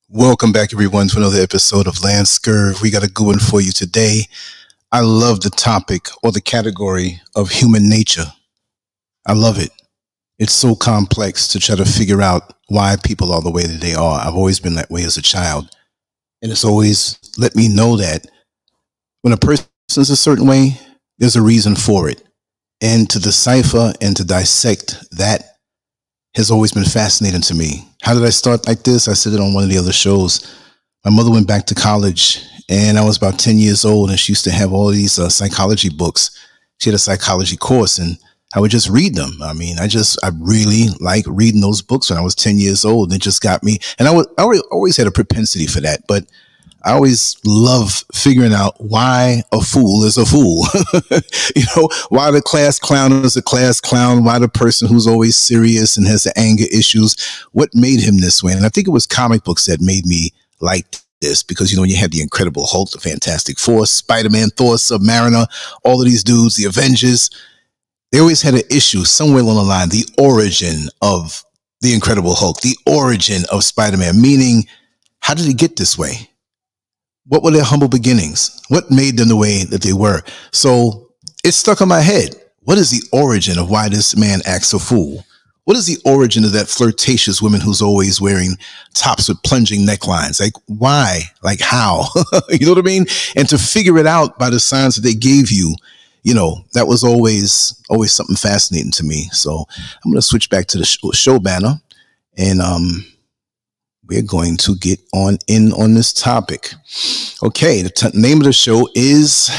Welcome back, everyone, to another episode of LanceScurv. We got a good one for you today. I love the topic or the category of human nature. I love it. It's so complex to try to figure out why people are the way that they are. I've always been that way as a child. And it's always let me know that when a person is a certain way, there's a reason for it. And to decipher and to dissect that has always been fascinating to me. How did I start like this? I said it on one of the other shows. My mother went back to college and I was about 10 years old, and she used to have all these psychology books. She had a psychology course and I would just read them. I mean, I really like reading those books when I was 10 years old. It just got me. And I always had a propensity for that, but I always love figuring out why a fool is a fool. Why the class clown is a class clown, why the person who's always serious and has the anger issues, what made him this way. And I think it was comic books that made me like this, because, you had the Incredible Hulk, the Fantastic Four, Spider-Man, Thor, Submariner, all of these dudes, the Avengers. They always had an issue somewhere along the line, the origin of the Incredible Hulk, the origin of Spider-Man, meaning, how did he get this way? What were their humble beginnings? What made them the way that they were? So it stuck in my head. What is the origin of why this man acts a fool? What is the origin of that flirtatious woman who's always wearing tops with plunging necklines? Like, why? Like, how? You know what I mean? And to figure it out by the signs that they gave you, that was always something fascinating to me. So I'm going to switch back to the show banner, and we're going to get on this topic. Okay, the name of the show is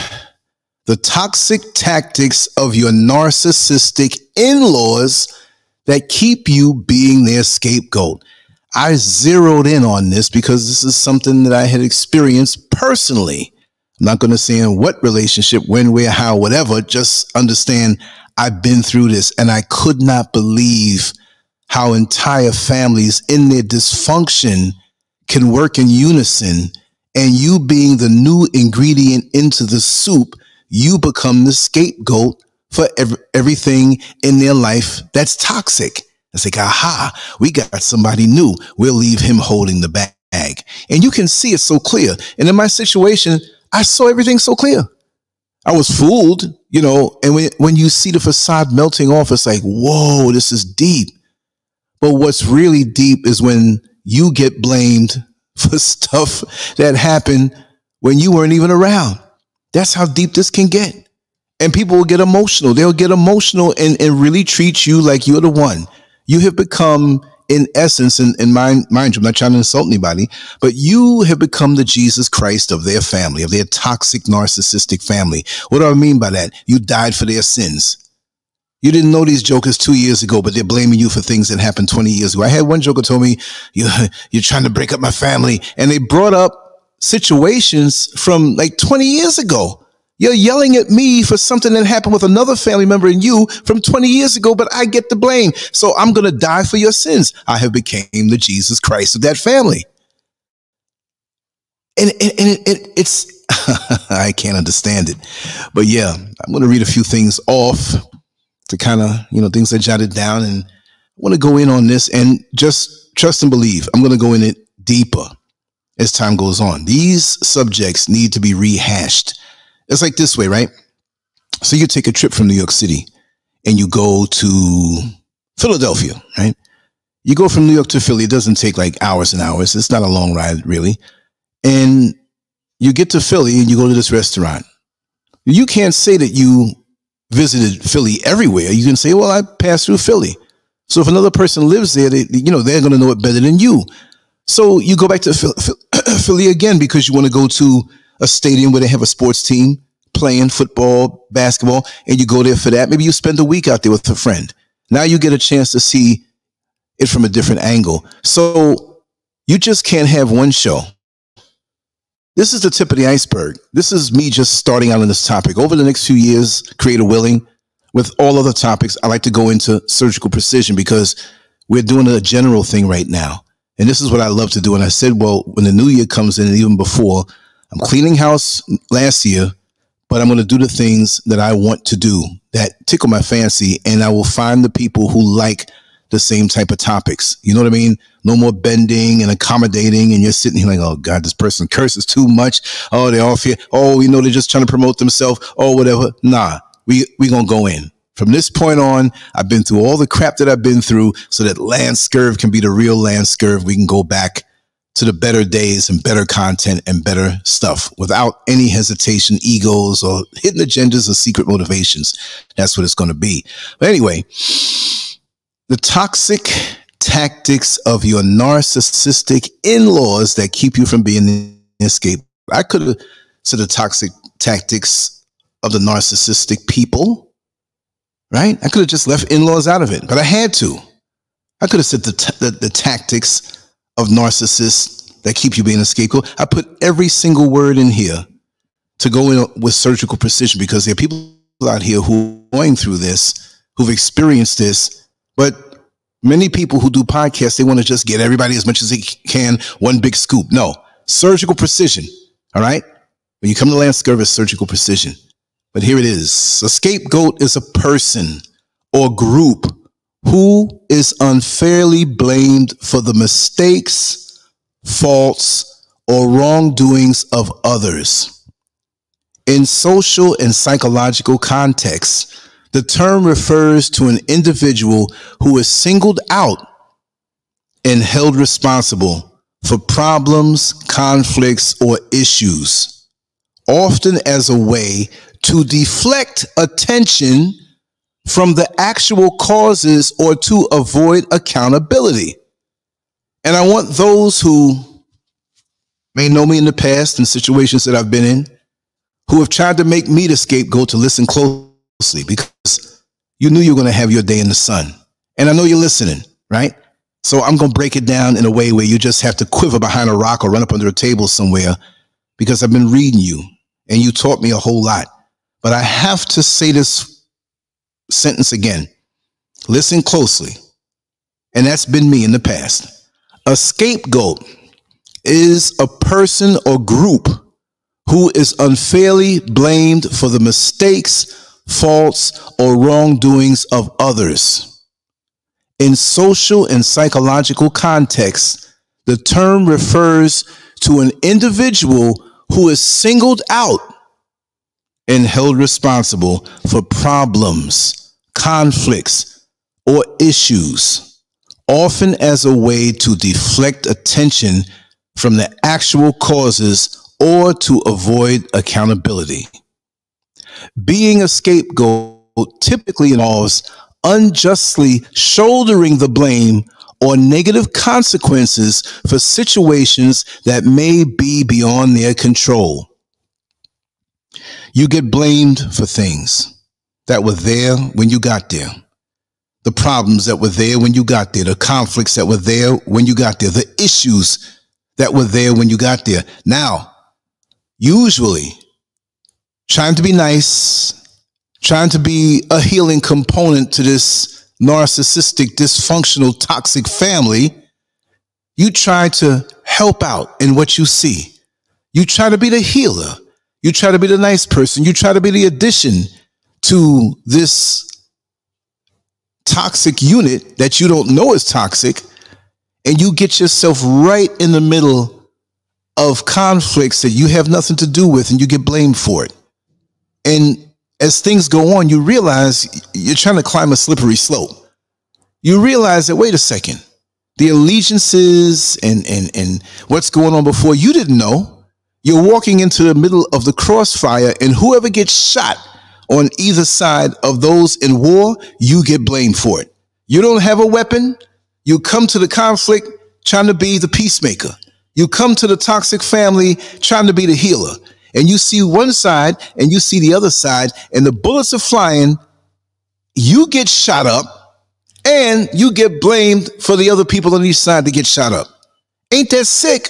The Toxic Tactics of Your Narcissistic In-Laws That Keep You Being Their Scapegoat. I zeroed in on this because this is something that I had experienced personally. I'm not going to say in what relationship, when, where, how, whatever. Just understand I've been through this, and I could not believe how entire families in their dysfunction can work in unison, and you being the new ingredient into the soup, you become the scapegoat for everything in their life that's toxic. It's like, aha, we got somebody new. We'll leave him holding the bag. And you can see it so clear. And in my situation, I saw everything so clear. I was fooled, and when you see the facade melting off, it's like, whoa, this is deep. But what's really deep is when you get blamed for stuff that happened when you weren't even around. That's how deep this can get. And people will get emotional. They'll get emotional and really treat you like you're the one. You have become, in essence, and mind you, I'm not trying to insult anybody, but you have become the Jesus Christ of their family, of their toxic, narcissistic family. What do I mean by that? You died for their sins. You didn't know these jokers 2 years ago, but they're blaming you for things that happened 20 years ago. I had one joker told me, you're trying to break up my family. And they brought up situations from like 20 years ago. You're yelling at me for something that happened with another family member and you from 20 years ago, but I get the blame. So I'm going to die for your sins. I have become the Jesus Christ of that family. And it's, I can't understand it. But yeah, I'm going to read a few things off to kind of, things I jotted down, and I want to go in on this and just trust and believe. I'm going to go in it deeper as time goes on. These subjects need to be rehashed. It's like this way, right? So you take a trip from New York City and you go to Philadelphia, right? You go from New York to Philly. It doesn't take like hours and hours. It's not a long ride, really. And you get to Philly and you go to this restaurant. You can't say that you visited Philly everywhere. You can say, well, I passed through Philly. So if another person lives there, they're going to know it better than you. So you go back to Philly again because you want to go to a stadium where they have a sports team playing football, basketball, and you go there for that. Maybe you spend a week out there with a friend. Now you get a chance to see it from a different angle. So you just can't have one show. This is the tip of the iceberg. This is me just starting out on this topic. Over the next few years, creator willing, with all other topics, I like to go into surgical precision because we're doing a general thing right now. And this is what I love to do. And I said, well, when the new year comes in, and even before, I'm cleaning house last year, but I'm going to do the things that I want to do that tickle my fancy. And I will find the people who like the same type of topics. You know what I mean? No more bending and accommodating, and you're sitting here like, oh God, this person curses too much. Oh, they're off here. Oh, you know, they're just trying to promote themselves. Oh, whatever. Nah, we gonna go in. From this point on, I've been through all the crap that I've been through so that LanceScurv can be the real LanceScurv. We can go back to the better days and better content and better stuff without any hesitation, egos, or hidden agendas or secret motivations. That's what it's going to be. But anyway, the toxic tactics of your narcissistic in-laws that keep you from being the escape. I could have said the toxic tactics of the narcissistic people, right? I could have just left in-laws out of it, but I had to. I could have said the tactics of narcissists that keep you being a scapegoat. I put every single word in here to go in with surgical precision, because there are people out here who are going through this, who've experienced this, but many people who do podcasts, they want to just get everybody as much as they can, one big scoop. No, surgical precision, all right? When you come to LanceScurv, it's surgical precision. But here it is. A scapegoat is a person or group who is unfairly blamed for the mistakes, faults, or wrongdoings of others. In social and psychological contexts, the term refers to an individual who is singled out and held responsible for problems, conflicts, or issues, often as a way to deflect attention from the actual causes or to avoid accountability. And I want those who may know me in the past and situations that I've been in, who have tried to make me the scapegoat, to listen closely, because you knew you were going to have your day in the sun. And I know you're listening, right? So I'm going to break it down in a way where you just have to quiver behind a rock or run up under a table somewhere, because I've been reading you and you taught me a whole lot. But I have to say this sentence again. Listen closely. And that's been me in the past. A scapegoat is a person or group who is unfairly blamed for the mistakes, faults, or wrongdoings of others. In social and psychological contexts, the term refers to an individual who is singled out and held responsible for problems, conflicts, or issues, often as a way to deflect attention from the actual causes or to avoid accountability. Being a scapegoat typically involves unjustly shouldering the blame or negative consequences for situations that may be beyond their control. You get blamed for things that were there when you got there. The problems that were there when you got there. The conflicts that were there when you got there. The issues that were there when you got there. Now, usually, trying to be nice, trying to be a healing component to this narcissistic, dysfunctional, toxic family, you try to help out in what you see. You try to be the healer. You try to be the nice person. You try to be the addition to this toxic unit that you don't know is toxic, and you get yourself right in the middle of conflicts that you have nothing to do with, and you get blamed for it. And as things go on, you realize you're trying to climb a slippery slope. You realize that, wait a second, the allegiances and what's going on before, you didn't know. You're walking into the middle of the crossfire, and whoever gets shot on either side of those in war, you get blamed for it. You don't have a weapon. You come to the conflict trying to be the peacemaker. You come to the toxic family trying to be the healer. And you see one side and you see the other side, and the bullets are flying. You get shot up, and you get blamed for the other people on each side to get shot up. Ain't that sick?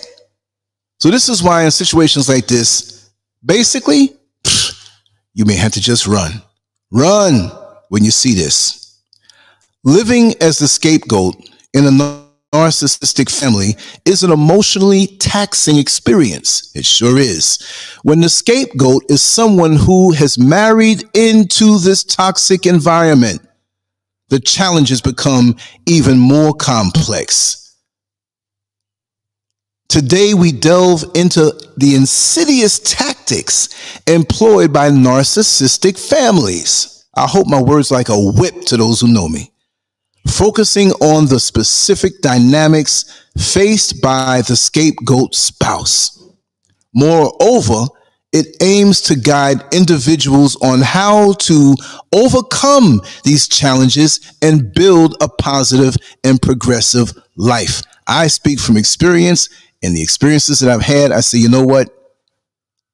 So this is why in situations like this, basically, you may have to just run. Run when you see this. Living as the scapegoat in a narcissistic family is an emotionally taxing experience. It sure is. When the scapegoat is someone who has married into this toxic environment, the challenges become even more complex. Today, we delve into the insidious tactics employed by narcissistic families. I hope my words like a whip to those who know me. Focusing on the specific dynamics faced by the scapegoat spouse. Moreover, it aims to guide individuals on how to overcome these challenges and build a positive and progressive life. I speak from experience, and the experiences that I've had, I say, you know what?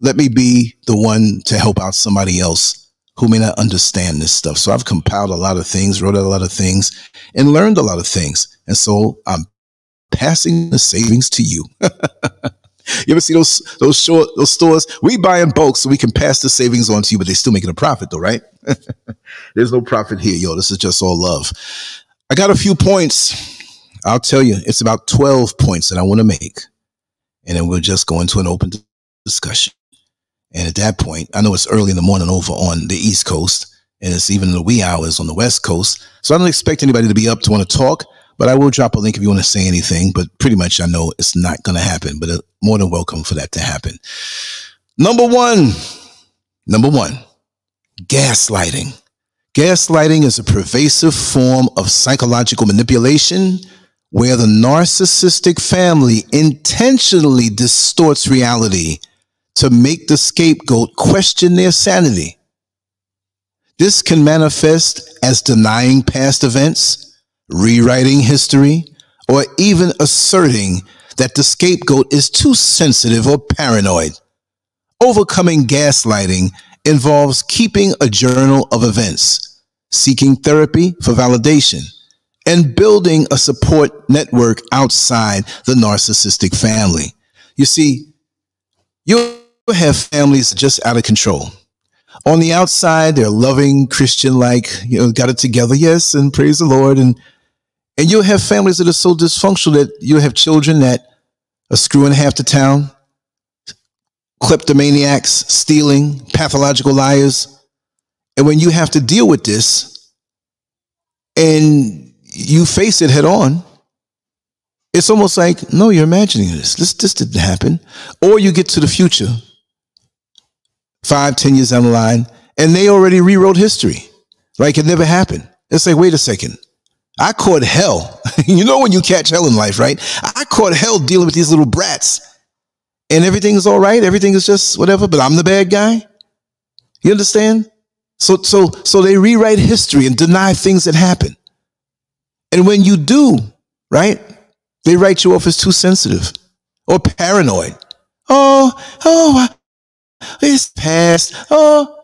Let me be the one to help out somebody else who may not understand this stuff. So I've compiled a lot of things, wrote out a lot of things, and learned a lot of things. And so I'm passing the savings to you. You ever see those stores? We buy in bulk so we can pass the savings on to you, but they're still making a profit though, right? There's no profit here, yo. This is just all love. I got a few points. I'll tell you, it's about 12 points that I want to make. And then we'll just go into an open discussion. And at that point, I know it's early in the morning over on the East Coast, and it's even in the wee hours on the West Coast. So I don't expect anybody to be up to want to talk, but I will drop a link if you want to say anything. But pretty much I know it's not going to happen, but more than welcome for that to happen. Number one, gaslighting. Gaslighting is a pervasive form of psychological manipulation where the narcissistic family intentionally distorts reality to make the scapegoat question their sanity. This can manifest as denying past events, rewriting history, or even asserting that the scapegoat is too sensitive or paranoid. Overcoming gaslighting involves keeping a journal of events, seeking therapy for validation, and building a support network outside the narcissistic family. You see, you have families just out of control. On the outside, they're loving, Christian-like, got it together, yes, and praise the Lord. And you'll have families that are so dysfunctional that you'll have children that are screwing half the town, kleptomaniacs, stealing, pathological liars. And when you have to deal with this and you face it head on, it's almost like, no, you're imagining this. This didn't happen. Or you get to the future, 5, 10 years down the line, and they already rewrote history like it never happened. It's like, wait a second. I caught hell. You know when you catch hell in life, right? I caught hell dealing with these little brats. And everything's all right. Everything is just whatever, but I'm the bad guy. You understand? So they rewrite history and deny things that happen. And when you do, right, they write you off as too sensitive or paranoid. Oh, it's past. Oh.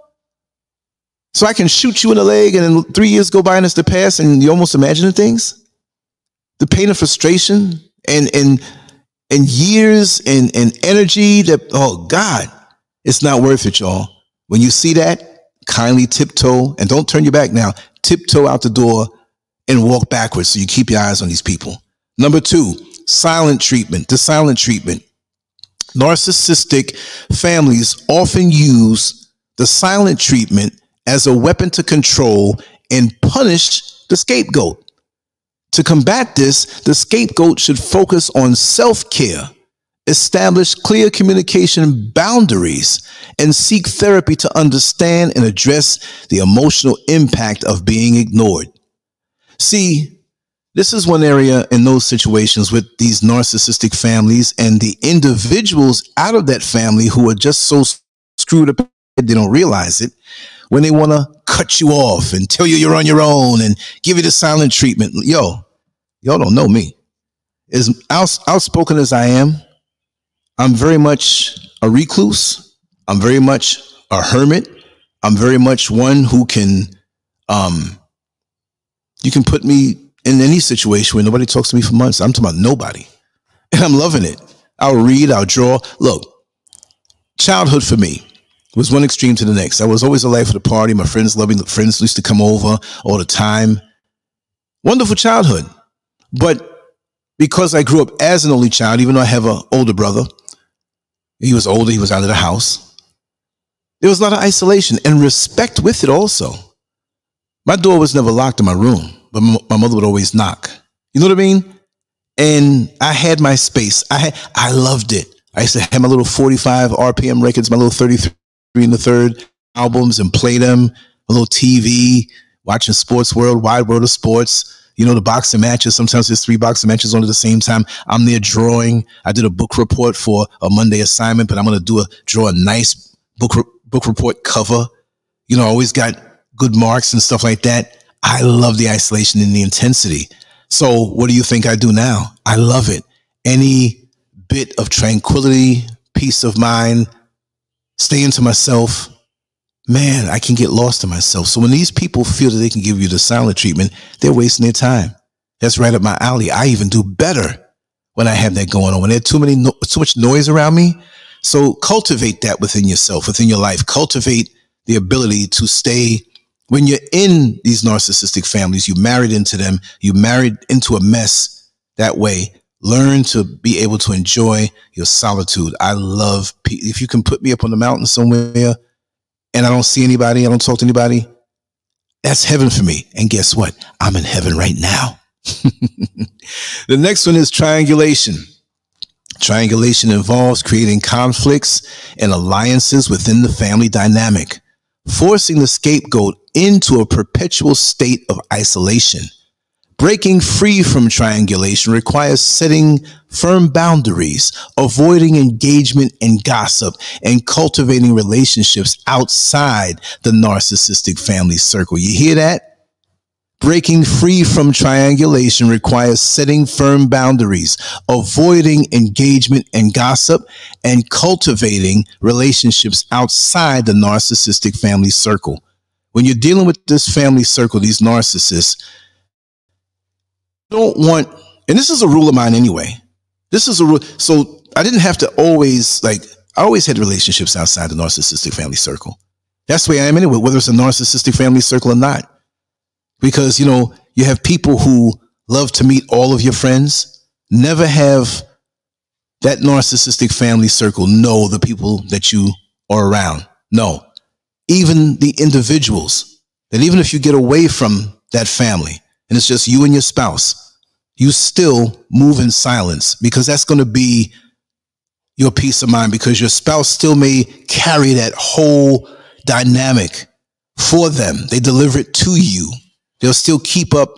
So I can shoot you in the leg and then 3 years go by and it's the past and you're almost imagining things. The pain and frustration and years and energy that, oh God, it's not worth it, y'all. When you see that, kindly tiptoe, and don't turn your back now, tiptoe out the door and walk backwards so you keep your eyes on these people. Number 2, silent treatment, the silent treatment. Narcissistic families often use the silent treatment as a weapon to control and punish the scapegoat. To combat this, the scapegoat should focus on self-care, establish clear communication boundaries, and seek therapy to understand and address the emotional impact of being ignored. See, this is one area in those situations with these narcissistic families and the individuals out of that family who are just so screwed up they don't realize it, when they want to cut you off and tell you you're on your own and give you the silent treatment. Yo, y'all don't know me. As outspoken as I am, I'm very much a recluse. I'm very much a hermit. I'm very much one who can, you can put me in any situation where nobody talks to me for months. I'm talking about nobody. And I'm loving it. I'll read, I'll draw. Look, childhood for me was one extreme to the next. I was always the life of the party. My friends used to come over all the time. Wonderful childhood. But because I grew up as an only child, even though I have an older brother, he was older, he was out of the house, there was a lot of isolation and respect with it also. My door was never locked in my room. but my mother would always knock. You know what I mean? And I had my space. I loved it. I used to have my little 45 RPM records, my little 33 and the third albums, and play them. A little TV, watching Sports World, Wide World of Sports. You know, the boxing matches. Sometimes there's 3 boxing matches on at the same time. I'm there drawing. I did a book report for a Monday assignment, but I'm going to draw a nice book report cover. You know, I always got good marks and stuff like that. I love the isolation and the intensity. So what do you think I do now? I love it. Any bit of tranquility, peace of mind, staying to myself, man, I can get lost in myself. So when these people feel that they can give you the silent treatment, they're wasting their time. That's right up my alley. I even do better when I have that going on. When there's too much noise around me. So cultivate that within yourself, within your life. Cultivate the ability to stay. When you're in these narcissistic families, you married into them, you married into a mess that way. Learn to be able to enjoy your solitude. I love, if you can put me up on the mountain somewhere and I don't see anybody, I don't talk to anybody, that's heaven for me. And guess what? I'm in heaven right now. The next one is triangulation. Triangulation involves creating conflicts and alliances within the family dynamic, forcing the scapegoat into a perpetual state of isolation. Breaking free from triangulation requires setting firm boundaries, avoiding engagement and gossip, and cultivating relationships outside the narcissistic family circle. You hear that? Breaking free from triangulation requires setting firm boundaries, avoiding engagement and gossip, and cultivating relationships outside the narcissistic family circle. When you're dealing with this family circle, these narcissists don't want, and this is a rule of mine anyway. This is a rule. So I didn't have to always, I always had relationships outside the narcissistic family circle. That's the way I am anyway, whether it's a narcissistic family circle or not. Because, you know, you have people who love to meet all of your friends, never have that narcissistic family circle know the people that you are around. No, even the individuals, that even if you get away from that family and it's just you and your spouse, you still move in silence, because that's going to be your peace of mind, because your spouse still may carry that whole dynamic for them. They deliver it to you. They'll still keep up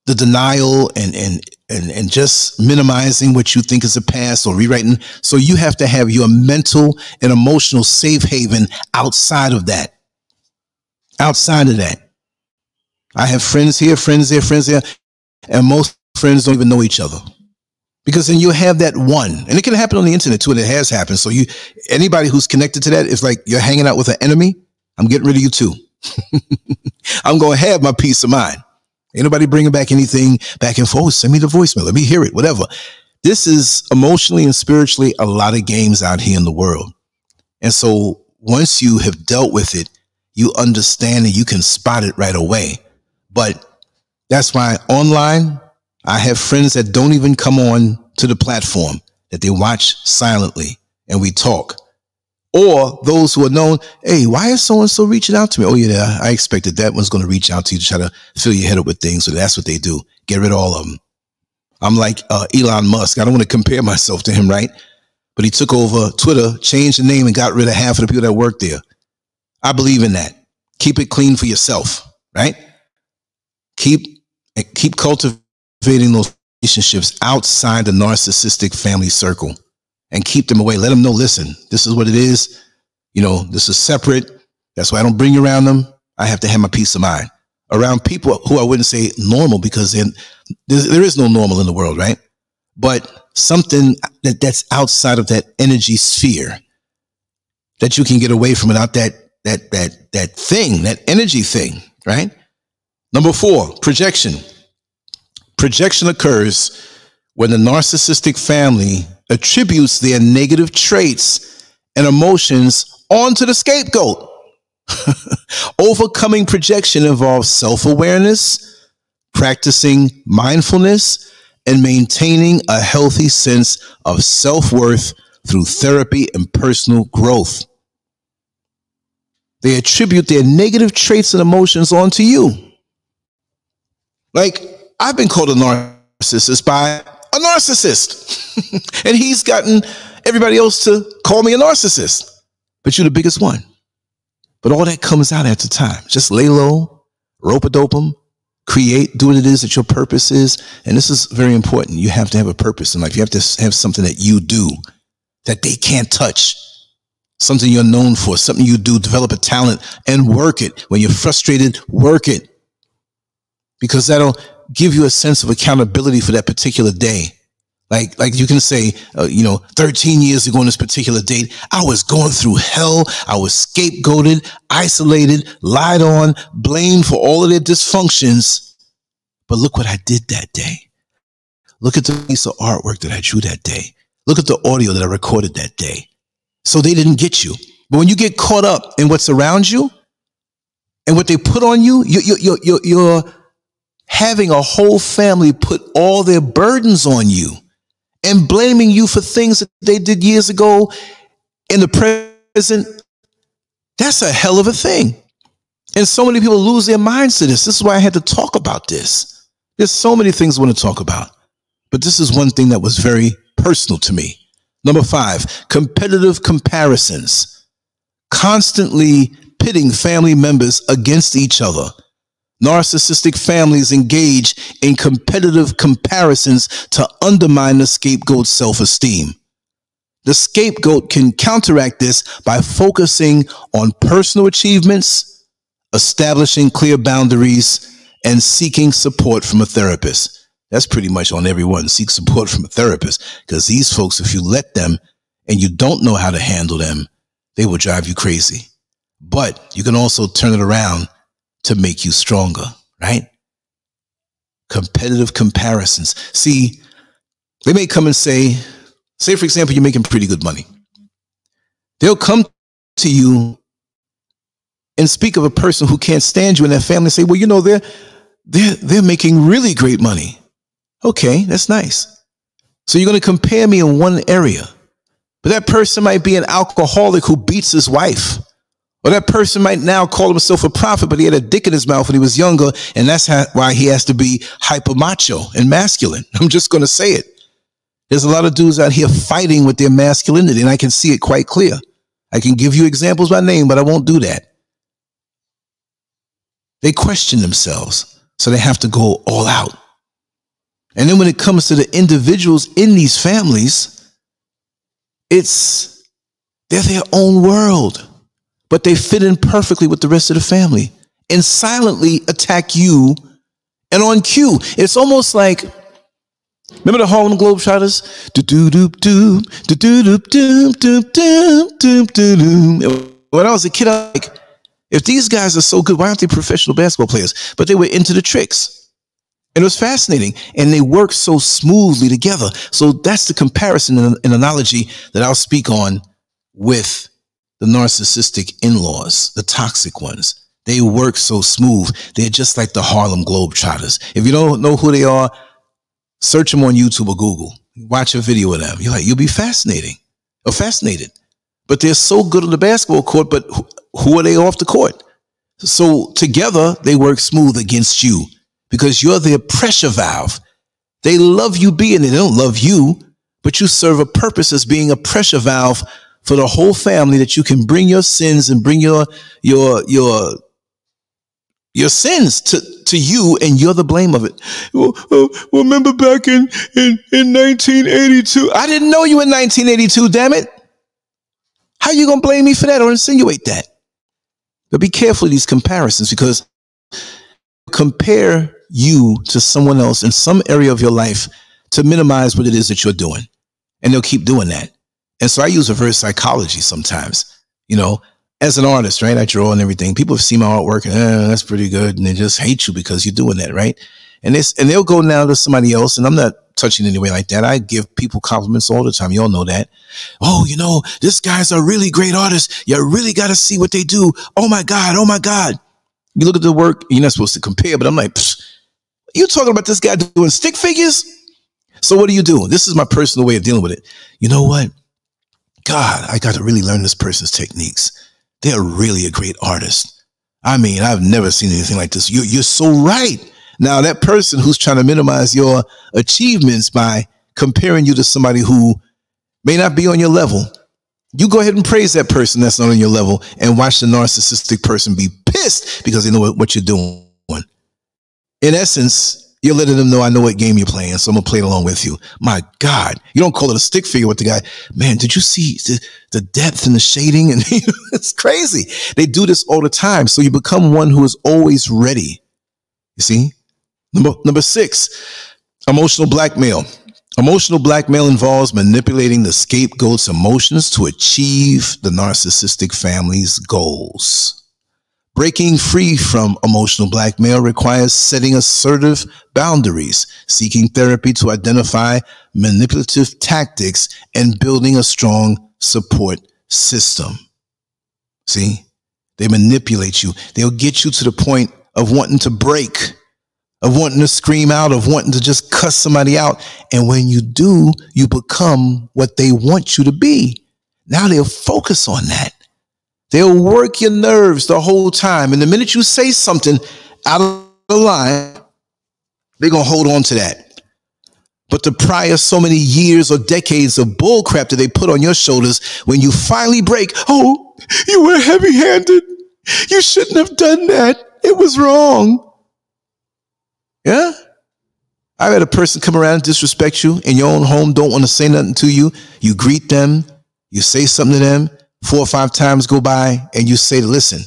the denial and just minimizing what you think is the past or rewriting. So you have to have your mental and emotional safe haven outside of that. Outside of that. I have friends here, friends there, friends there, and most friends don't even know each other. Because then you have that one, and it can happen on the internet too, and it has happened. So anybody who's connected to that, it's like you're hanging out with an enemy. I'm getting rid of you too. I'm going to have my peace of mind. Ain't nobody bringing back anything back and forth. Send me the voicemail. Let me hear it, whatever. This is emotionally and spiritually a lot of games out here in the world. And so once you have dealt with it, you understand and you can spot it right away. But that's why online, I have friends that don't even come on to the platform, that they watch silently and we talk. Or those who are known, hey, why is so-and-so reaching out to me? Oh, yeah, I expected that one's going to reach out to you to try to fill your head up with things. So that's what they do. Get rid of all of them. I'm like Elon Musk. I don't want to compare myself to him, right? But he took over Twitter, changed the name, and got rid of half of the people that work there. I believe in that. Keep it clean for yourself, right? Keep cultivating those relationships outside the narcissistic family circle. And keep them away. Let them know, listen, this is what it is. You know, this is separate. That's why I don't bring you around them. I have to have my peace of mind. Around people who I wouldn't say normal, because there is no normal in the world, right? But something that's outside of that energy sphere, that you can get away from without that thing, that energy thing, right? Number 4, projection. Projection occurs when the narcissistic family attributes their negative traits and emotions onto the scapegoat. Overcoming projection involves self-awareness, practicing mindfulness, and maintaining a healthy sense of self-worth through therapy and personal growth. They attribute their negative traits and emotions onto you. Like, I've been called a narcissist by a narcissist. And he's gotten everybody else to call me a narcissist. But you're the biggest one. But all that comes out at the time. Just lay low, rope-a-dope them, create, do what it is that your purpose is. And this is very important. You have to have a purpose in life. You have to have something that you do that they can't touch. Something you're known for, something you do, develop a talent and work it. When you're frustrated, work it. Because that'll give you a sense of accountability for that particular day. Like you can say, 13 years ago on this particular date, I was going through hell. I was scapegoated, isolated, lied on, blamed for all of their dysfunctions. But look what I did that day. Look at the piece of artwork that I drew that day. Look at the audio that I recorded that day. So they didn't get you. But when you get caught up in what's around you and what they put on you, you're having a whole family put all their burdens on you and blaming you for things that they did years ago in the present. That's a hell of a thing. And so many people lose their minds to this. This is why I had to talk about this. There's so many things I want to talk about, but this is one thing that was very personal to me. Number 5, competitive comparisons. Constantly pitting family members against each other. Narcissistic families engage in competitive comparisons to undermine the scapegoat's self-esteem. The scapegoat can counteract this by focusing on personal achievements, establishing clear boundaries, and seeking support from a therapist. That's pretty much on everyone. Seek support from a therapist, because these folks, if you let them and you don't know how to handle them, they will drive you crazy. But you can also turn it around to make you stronger, right? Competitive comparisons. See, they may come and say, for example, you're making pretty good money. They'll come to you and speak of a person who can't stand you in their family and say, well, they're making really great money. Okay, that's nice. So you're going to compare me in one area, but that person might be an alcoholic who beats his wife. Or that person might now call himself a prophet, but he had a dick in his mouth when he was younger, and that's why he has to be hyper macho and masculine. I'm just going to say it. There's a lot of dudes out here fighting with their masculinity, and I can see it quite clear. I can give you examples by name, but I won't do that. They question themselves, so they have to go all out. And then when it comes to the individuals in these families, they're their own world. But they fit in perfectly with the rest of the family and silently attack you and on cue. It's almost like, remember the Harlem Globetrotters? When I was a kid, I was like, if these guys are so good, why aren't they professional basketball players? But they were into the tricks. And it was fascinating. And they worked so smoothly together. So that's the comparison and analogy that I'll speak on with the narcissistic in-laws, the toxic ones. They work so smooth. They're just like the Harlem Globetrotters. If you don't know who they are, search them on YouTube or Google. Watch a video of them. You'll be fascinated. But they're so good on the basketball court, but who are they off the court? So together, they work smooth against you because you're their pressure valve. They love you being there. They don't love you, but you serve a purpose as being a pressure valve for the whole family, that you can bring your sins and bring your sins to you, and you're the blame of it. Well, remember back in 1982? I didn't know you in 1982, damn it. How you going to blame me for that or insinuate that? But be careful of these comparisons, because compare you to someone else in some area of your life to minimize what it is that you're doing. And they'll keep doing that. And so I use reverse psychology sometimes, as an artist, right? I draw and everything. People have seen my artwork and that's pretty good. And they just hate you because you're doing that, right? And they'll go now to somebody else, and I'm not touching anyway like that. I give people compliments all the time. You all know that. Oh, this guy's a really great artist. You really got to see what they do. Oh my God. Oh my God. You look at the work, you're not supposed to compare, but I'm like, you talking about this guy doing stick figures? So what do you do? This is my personal way of dealing with it. You know what? God, I got to really learn this person's techniques. They're really a great artist. I mean, I've never seen anything like this. You're so right. Now, that person who's trying to minimize your achievements by comparing you to somebody who may not be on your level, you go ahead and praise that person that's not on your level and watch the narcissistic person be pissed because they know what you're doing. In essence, you're letting them know, I know what game you're playing, so I'm going to play it along with you. My God, you don't call it a stick figure with the guy. Man, did you see the depth and the shading? And it's crazy. They do this all the time. So you become one who is always ready. You see? Number 6, emotional blackmail. Emotional blackmail involves manipulating the scapegoat's emotions to achieve the narcissistic family's goals. Breaking free from emotional blackmail requires setting assertive boundaries, seeking therapy to identify manipulative tactics, and building a strong support system. See? They manipulate you. They'll get you to the point of wanting to break, of wanting to scream out, of wanting to just cuss somebody out. And when you do, you become what they want you to be. Now they'll focus on that. They'll work your nerves the whole time. And the minute you say something out of the line, they're going to hold on to that. But the prior so many years or decades of bull crap that they put on your shoulders, when you finally break, oh, you were heavy-handed. You shouldn't have done that. It was wrong. Yeah? I had a person come around and disrespect you in your own home, don't want to say nothing to you. You greet them. You say something to them. 4 or 5 times go by and you say, listen,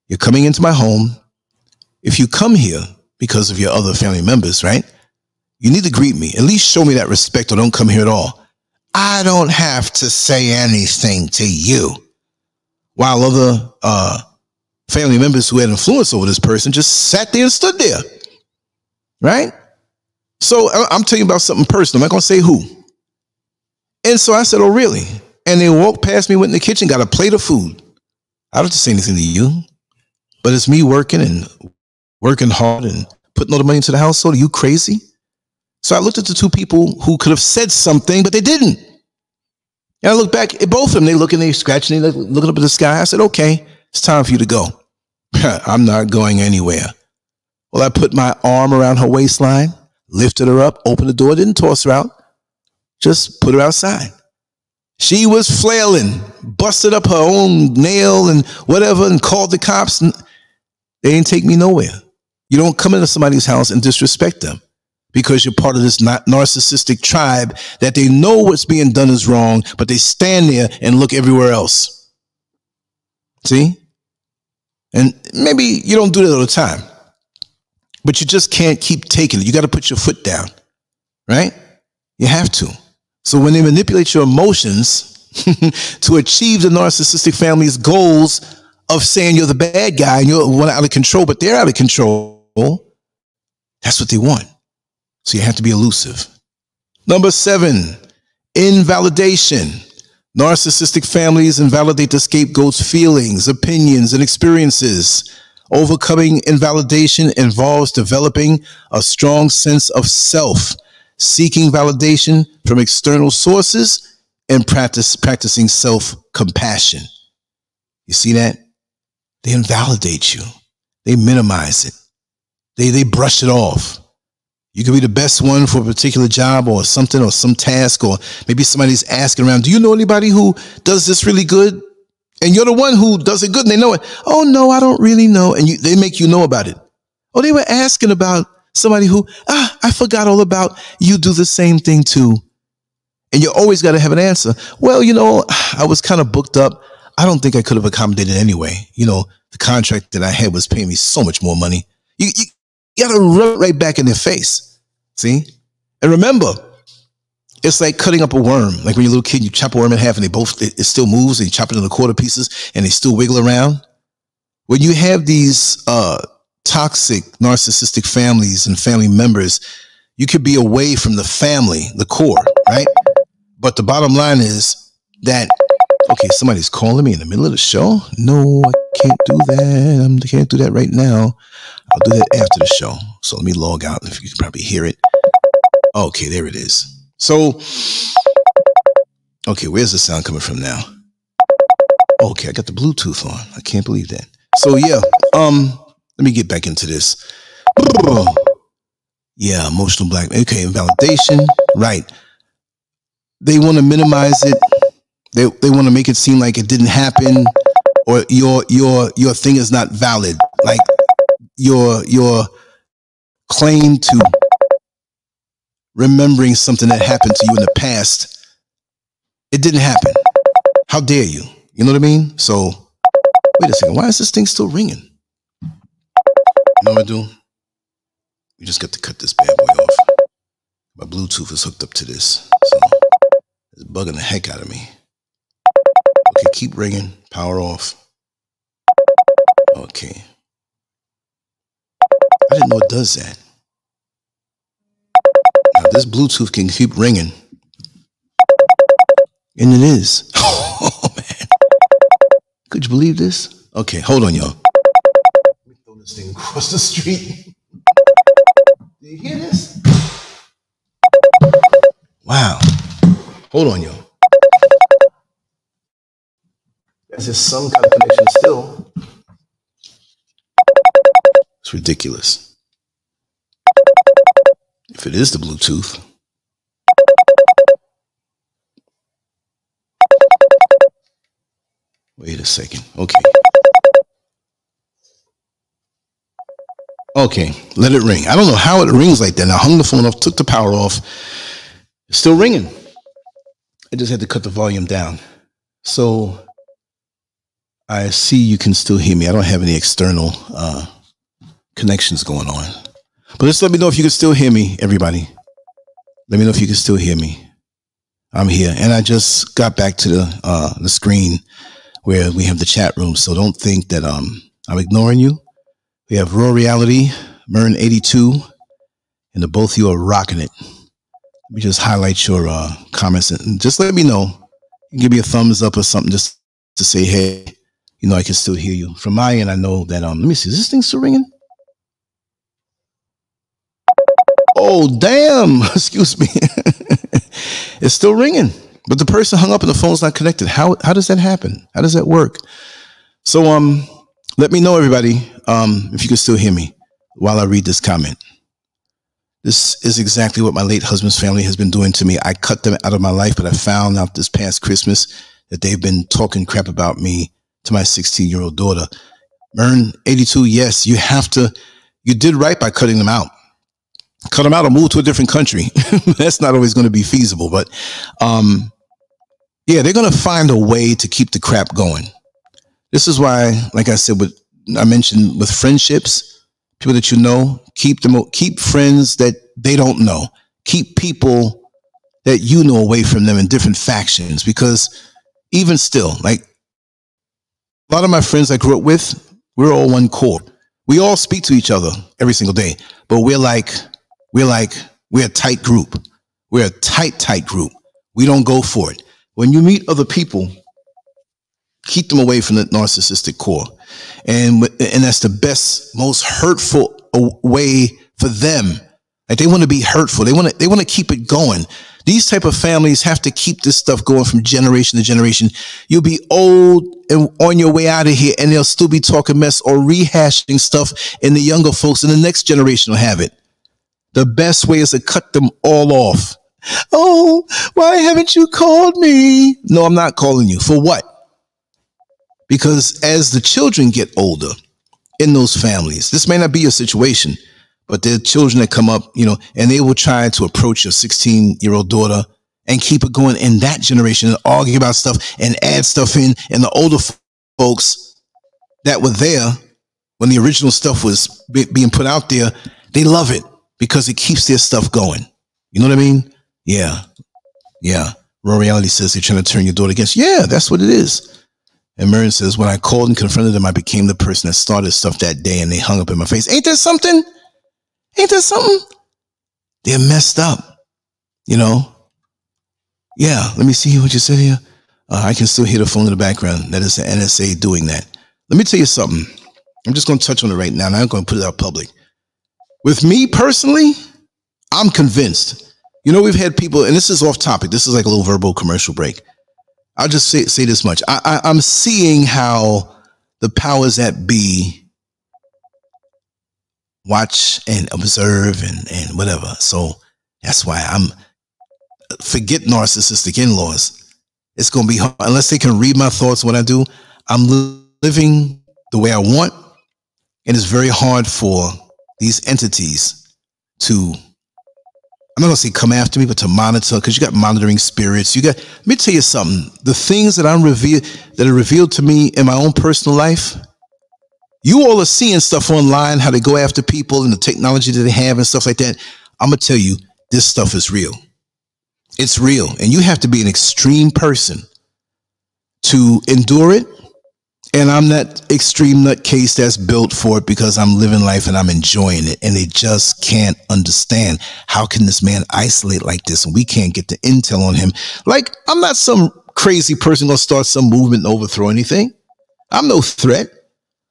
you're coming into my home. If you come here because of your other family members, right? You need to greet me. At least show me that respect or don't come here at all. I don't have to say anything to you. While other family members who had influence over this person just sat there and stood there. Right? So I'm telling you about something personal. I'm not going to say who. And so I said, oh, really? And they walked past me, went in the kitchen, got a plate of food. I don't have to say anything to you, but it's me working hard and putting all the money into the household. Are you crazy? So I looked at the 2 people who could have said something, but they didn't. And I looked back at both of them. They looking, they scratching, they looking up at the sky. I said, okay, it's time for you to go. I'm not going anywhere. Well, I put my arm around her waistline, lifted her up, opened the door, didn't toss her out, just put her outside. She was flailing, busted up her own nail and whatever, and called the cops. And they didn't take me nowhere. You don't come into somebody's house and disrespect them because you're part of this narcissistic tribe that they know what's being done is wrong, but they stand there and look everywhere else. See? And maybe you don't do that all the time, but you just can't keep taking it. You got to put your foot down, right? You have to. So when they manipulate your emotions to achieve the narcissistic family's goals of saying you're the bad guy and you're one out of control, but they're out of control, that's what they want. So you have to be elusive. Number 7, invalidation. Narcissistic families invalidate the scapegoat's feelings, opinions, and experiences. Overcoming invalidation involves developing a strong sense of self, seeking validation from external sources, and practicing self-compassion. You see that? They invalidate you. They minimize it. They brush it off. You could be the best one for a particular job or something or some task, or maybe somebody's asking around, do you know anybody who does this really good? And you're the one who does it good and they know it. Oh, no, I don't really know. And they make you know about it. Oh, they were asking about somebody who, I forgot all about. You do the same thing too. And you always got to have an answer. Well, I was kind of booked up. I don't think I could have accommodated anyway. The contract that I had was paying me so much more money. You got to rub it right back in their face. See? And remember, it's like cutting up a worm. Like when you're a little kid, you chop a worm in half and it still moves, and you chop it into quarter pieces and they still wiggle around. When you have these toxic narcissistic families and family members, you could be away from the family, the core, right? But the bottom line is that, okay, somebody's calling me in the middle of the show. No, I can't do that. I can't do that right now. I'll do that after the show. So let me log out if you can probably hear it. Okay, there it is. So, okay, where's the sound coming from now? Okay, I got the Bluetooth on. I can't believe that. So yeah, let me get back into this. Yeah, emotional blackmail. Okay, validation. Right. They want to minimize it. They want to make it seem like it didn't happen, or your thing is not valid. Like your claim to remembering something that happened to you in the past, it didn't happen. How dare you? You know what I mean? So wait a second. Why is this thing still ringing? You know what I do? We just got to cut this bad boy off. My Bluetooth is hooked up to this, so it's bugging the heck out of me. Okay, keep ringing. Power off. Okay. I didn't know it does that. Now this Bluetooth can keep ringing. And it is. Oh, man. Could you believe this? Okay, hold on, y'all. Let me throw this thing across the street. Do you hear this? Wow. Hold on, y'all. There's just some kind of connection still. It's ridiculous. If it is the Bluetooth. Wait a second. Okay. Okay, let it ring. I don't know how it rings like that. I hung the phone off, took the power off. It's still ringing. I just had to cut the volume down. So I see you can still hear me. I don't have any external connections going on. But just let me know if you can still hear me, everybody. Let me know if you can still hear me. I'm here. And I just got back to the screen where we have the chat room. So don't think that I'm ignoring you. We have Raw Reality, Mern82, and the both of you are rocking it. Let me just highlight your comments and just let me know. Give me a thumbs up or something just to say, hey, you know, I can still hear you. From my end, I know that, let me see, is this thing still ringing? Oh, damn, excuse me. It's still ringing, but the person hung up and the phone's not connected. How does that happen? How does that work? So, let me know, everybody, if you can still hear me while I read this comment. This is exactly what my late husband's family has been doing to me. I cut them out of my life, but I found out this past Christmas that they've been talking crap about me to my 16-year-old daughter. Mern82, yes, you did right by cutting them out. Cut them out or move to a different country. That's not always going to be feasible, but yeah, they're going to find a way to keep the crap going. This is why, like I said, I mentioned with friendships, people that you know, keep friends that they don't know. Keep people that you know away from them in different factions, because even still, like a lot of my friends I grew up with, we're all one core. We all speak to each other every single day, but we're a tight group. We're a tight group. We don't go for it. When you meet other people, keep them away from the narcissistic core. And that's the best, most hurtful way for them. Like, they want to be hurtful. They want to keep it going. These type of families have to keep this stuff going from generation to generation. You'll be old and on your way out of here, and they'll still be talking mess or rehashing stuff, and the younger folks in the next generation will have it. The best way is to cut them all off. Oh, why haven't you called me? No, I'm not calling you. For what? Because as the children get older in those families, this may not be your situation, but there are children that come up, you know, and they will try to approach your 16-year-old daughter and keep it going in that generation and argue about stuff and add stuff in. And the older folks that were there when the original stuff was being put out there, they love it because it keeps their stuff going. You know what I mean? Yeah. Yeah. Raw Reality says they're trying to turn your daughter against. Yeah, that's what it is. And Mern says, when I called and confronted them, I became the person that started stuff that day, and they hung up in my face. Ain't that something? Ain't that something? They're messed up, you know? Yeah, let me see what you said here. I can still hear the phone in the background. That is the NSA doing that. Let me tell you something. I'm just going to touch on it right now, and I'm going to put it out public. With me personally, I'm convinced. You know, we've had people, and this is off topic. This is like a little verbal commercial break. I'll just say this much. I'm seeing how the powers that be watch and observe and whatever. So that's why forget narcissistic in-laws. It's going to be hard. Unless they can read my thoughts, what I do, I'm living the way I want. And it's very hard for these entities to, I'm not going to say come after me, but to monitor, because you got monitoring spirits. Let me tell you something. The things that that are revealed to me in my own personal life, you all are seeing stuff online, how they go after people and the technology that they have and stuff like that. I'm going to tell you, this stuff is real. It's real. And you have to be an extreme person to endure it. And I'm that extreme nutcase that's built for it because I'm living life and I'm enjoying it. And they just can't understand, how can this man isolate like this and we can't get the intel on him? Like, I'm not some crazy person going to start some movement and overthrow anything. I'm no threat.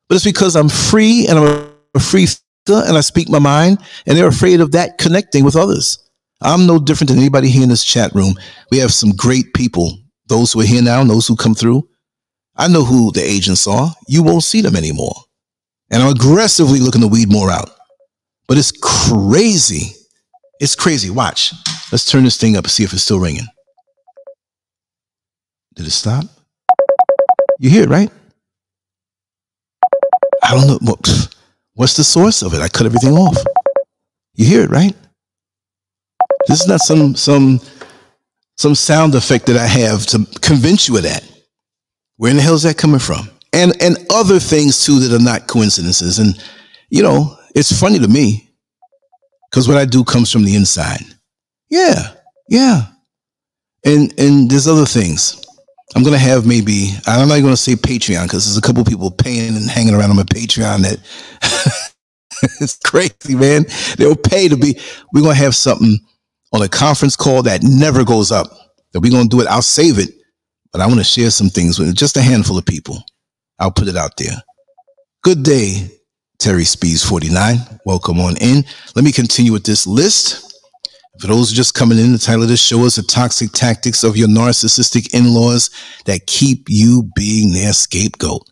But it's because I'm free and I'm a free thinker and I speak my mind, and they're afraid of that connecting with others. I'm no different than anybody here in this chat room. We have some great people, those who are here now and those who come through. I know who the agents are. You won't see them anymore. And I'm aggressively looking to weed more out. But it's crazy. It's crazy. Watch. Let's turn this thing up and see if it's still ringing. Did it stop? You hear it, right? I don't know. What's the source of it? I cut everything off. You hear it, right? This is not some sound effect that I have to convince you of that. Where in the hell is that coming from? And other things too that are not coincidences. And you know, it's funny to me because what I do comes from the inside. Yeah. And there's other things. I'm going to have maybe, I'm not going to say Patreon because there's a couple people paying and hanging around on my Patreon that it's crazy, man. They'll pay to be, we're going to have something on a conference call that never goes up. That we're going to do it. I'll save it, but I want to share some things with just a handful of people. I'll put it out there. Good day, Terry Speeds 49. Welcome on in. Let me continue with this list. For those just coming in, the title of this show is The Toxic Tactics of Your Narcissistic In-Laws That Keep You Being Their Scapegoat.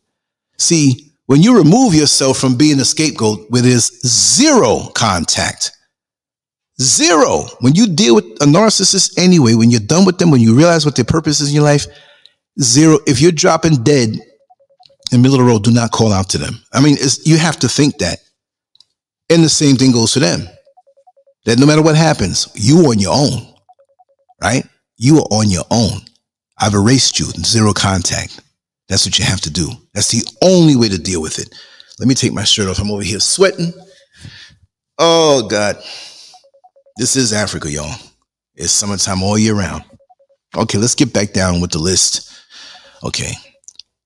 See, when you remove yourself from being a scapegoat where there's zero contact, zero, when you deal with a narcissist anyway, when you're done with them, when you realize what their purpose is in your life, zero. If you're dropping dead in the middle of the road, do not call out to them. I mean, you have to think that. And the same thing goes for them. That no matter what happens, you are on your own, right? You are on your own. I've erased you, zero contact. That's what you have to do. That's the only way to deal with it. Let me take my shirt off. I'm over here sweating. Oh, God. This is Africa, y'all. It's summertime all year round. Okay, let's get back down with the list. Okay.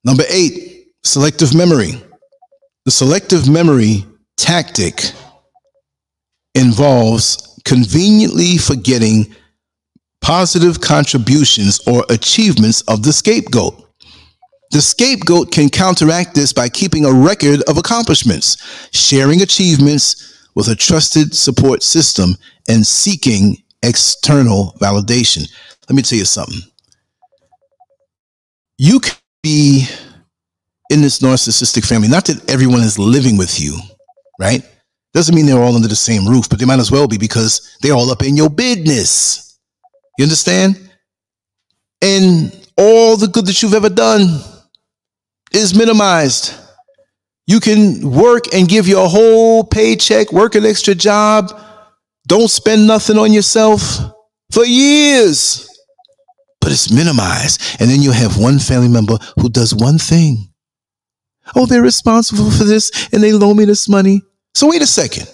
Number 8, selective memory. The selective memory tactic involves conveniently forgetting positive contributions or achievements of the scapegoat. The scapegoat can counteract this by keeping a record of accomplishments, sharing achievements with a trusted support system, and seeking external validation. Let me tell you something. You can be in this narcissistic family, not that everyone is living with you, right? Doesn't mean they're all under the same roof, but they might as well be because they're all up in your business. You understand? And all the good that you've ever done is minimized. You can work and give your whole paycheck, work an extra job, don't spend nothing on yourself for years, but it's minimized. And then you have one family member who does one thing. Oh, they're responsible for this and they loan me this money. So wait a second.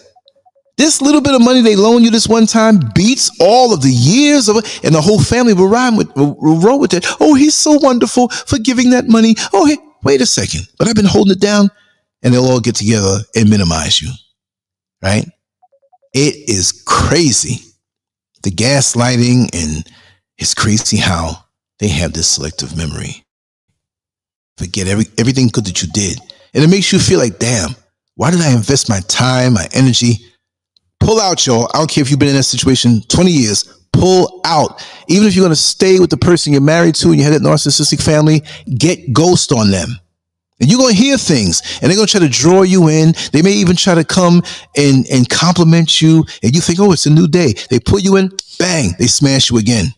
This little bit of money they loan you this one time beats all of the years of it, and the whole family will roll with it. Oh, he's so wonderful for giving that money. Oh, hey, wait a second. But I've been holding it down, and they'll all get together and minimize you, right? It is crazy. The gaslighting, and it's crazy how they have this selective memory. Forget everything good that you did. And it makes you feel like, damn, why did I invest my time, my energy? Pull out, y'all. I don't care if you've been in that situation 20 years. Pull out. Even if you're going to stay with the person you're married to and you had that narcissistic family, get ghost on them. And you're going to hear things, and they're going to try to draw you in. They may even try to come and compliment you, and you think, oh, it's a new day. They put you in, bang, they smash you again.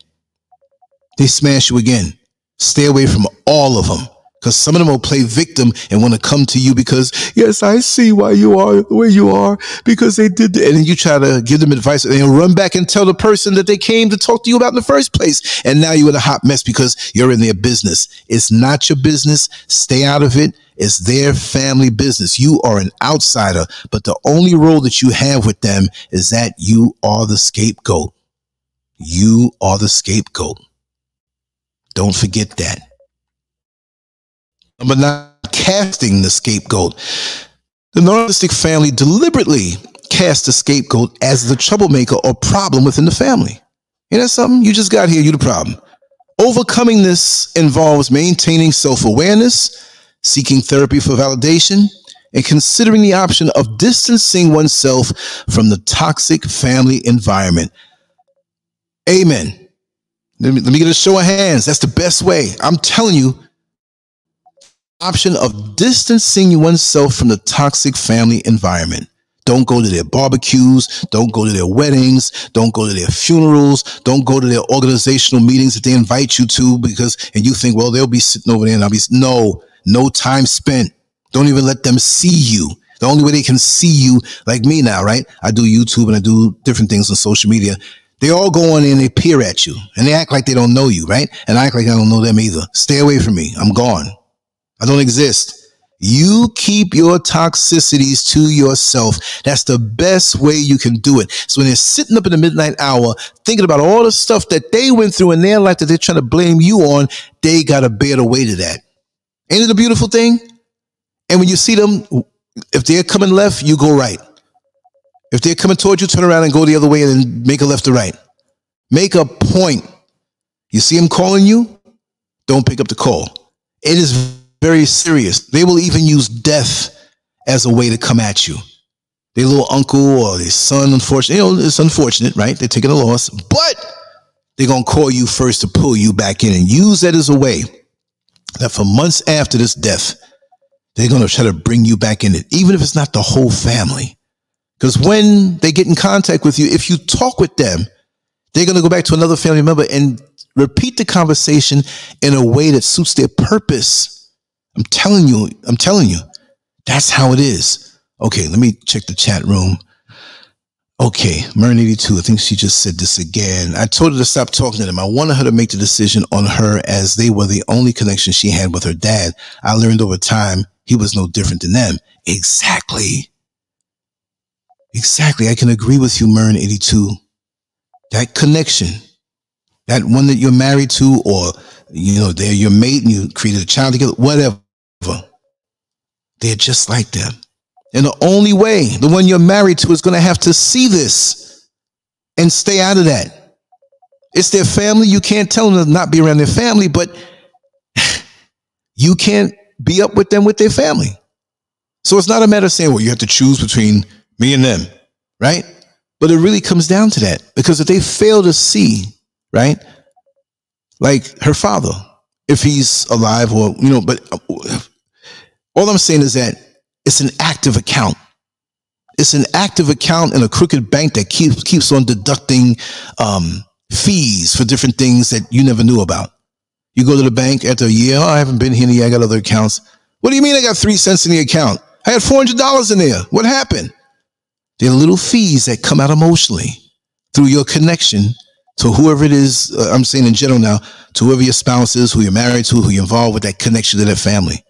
They smash you again. Stay away from all of them, because some of them will play victim and want to come to you because, yes, I see why you are the way you are, because they did that. And then you try to give them advice, and they'll run back and tell the person that they came to talk to you about in the first place. And now you're in a hot mess because you're in their business. It's not your business. Stay out of it. It's their family business. You are an outsider, but the only role that you have with them is that you are the scapegoat. You are the scapegoat. Don't forget that. Number 9, casting the scapegoat. The narcissistic family deliberately casts the scapegoat as the troublemaker or problem within the family. You know something? You just got here, you the problem. Overcoming this involves maintaining self-awareness, seeking therapy for validation, and considering the option of distancing oneself from the toxic family environment. Amen. Let me get a show of hands. That's the best way. I'm telling you, option of distancing oneself from the toxic family environment. Don't go to their barbecues. Don't go to their weddings. Don't go to their funerals. Don't go to their organizational meetings that they invite you to and you think, well, they'll be sitting over there and I'll be, no time spent. Don't even let them see you. The only way they can see you, like me now, right? I do YouTube and I do different things on social media. They all go on and they peer at you and they act like they don't know you, right? And I act like I don't know them either. Stay away from me. I'm gone. I don't exist. You keep your toxicities to yourself. That's the best way you can do it. So when they're sitting up in the midnight hour, thinking about all the stuff that they went through in their life that they're trying to blame you on, they got to bear the weight of that. Ain't it a beautiful thing? And when you see them, if they're coming left, you go right. If they're coming towards you, turn around and go the other way and then make a left or right. Make a point. You see them calling you? Don't pick up the call. It is very serious. They will even use death as a way to come at you. Their little uncle or their son, unfortunately, it's unfortunate, right? They're taking a loss, but they're going to call you first to pull you back in and use that as a way that for months after this death, they're going to try to bring you back in it, even if it's not the whole family. Because when they get in contact with you, if you talk with them, they're going to go back to another family member and repeat the conversation in a way that suits their purpose. I'm telling you, that's how it is. Okay, let me check the chat room. Okay, Mern82, I think she just said this again. I told her to stop talking to them. I wanted her to make the decision on her as they were the only connection she had with her dad. I learned over time he was no different than them. Exactly. I can agree with you, Mern82. That connection, that one that you're married to, or, they're your mate and you created a child together, whatever. They're just like them. And the only way the one you're married to is going to have to see this and stay out of that. It's their family. You can't tell them to not be around their family, but you can't be up with them with their family. So it's not a matter of saying, well, you have to choose between me and them, right? But it really comes down to that, because if they fail to see, right, like her father, if he's alive or, but all I'm saying is that it's an active account. It's an active account in a crooked bank that keeps on deducting fees for different things that you never knew about. You go to the bank after a year, I haven't been here in a year, I got other accounts. What do you mean I got 3 cents in the account? I had $400 in there. What happened? There are little fees that come out emotionally through your connection to whoever it is, I'm saying in general now, to whoever your spouse is, who you're married to, who you're involved with, that connection to their family.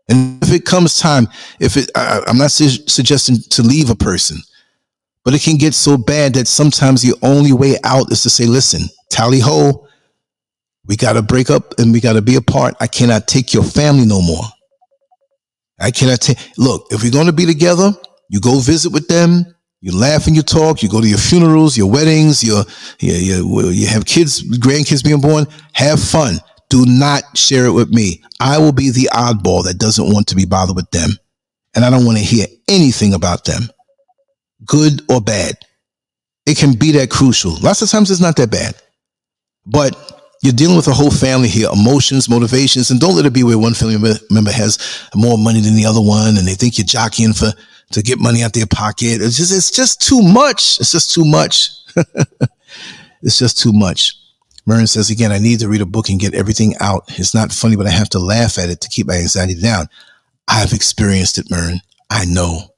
And if it comes time, I'm not suggesting to leave a person, but it can get so bad that sometimes the only way out is to say, listen, tally ho, we got to break up and we got to be apart. I cannot take your family no more. Look, if we're going to be together, you go visit with them, you laugh and you talk, you go to your funerals, your weddings, you have kids, grandkids being born, have fun. Do not share it with me. I will be the oddball that doesn't want to be bothered with them. And I don't want to hear anything about them, good or bad. It can be that crucial. Lots of times it's not that bad. But You're dealing with a whole family here, emotions, motivations, and don't let it be where one family member has more money than the other one, and they think you're jockeying to get money out their pocket. It's just too much. It's just too much. It's just too much. Mern says, again, I need to read a book and get everything out. It's not funny, but I have to laugh at it to keep my anxiety down. I've experienced it, Mern. I know.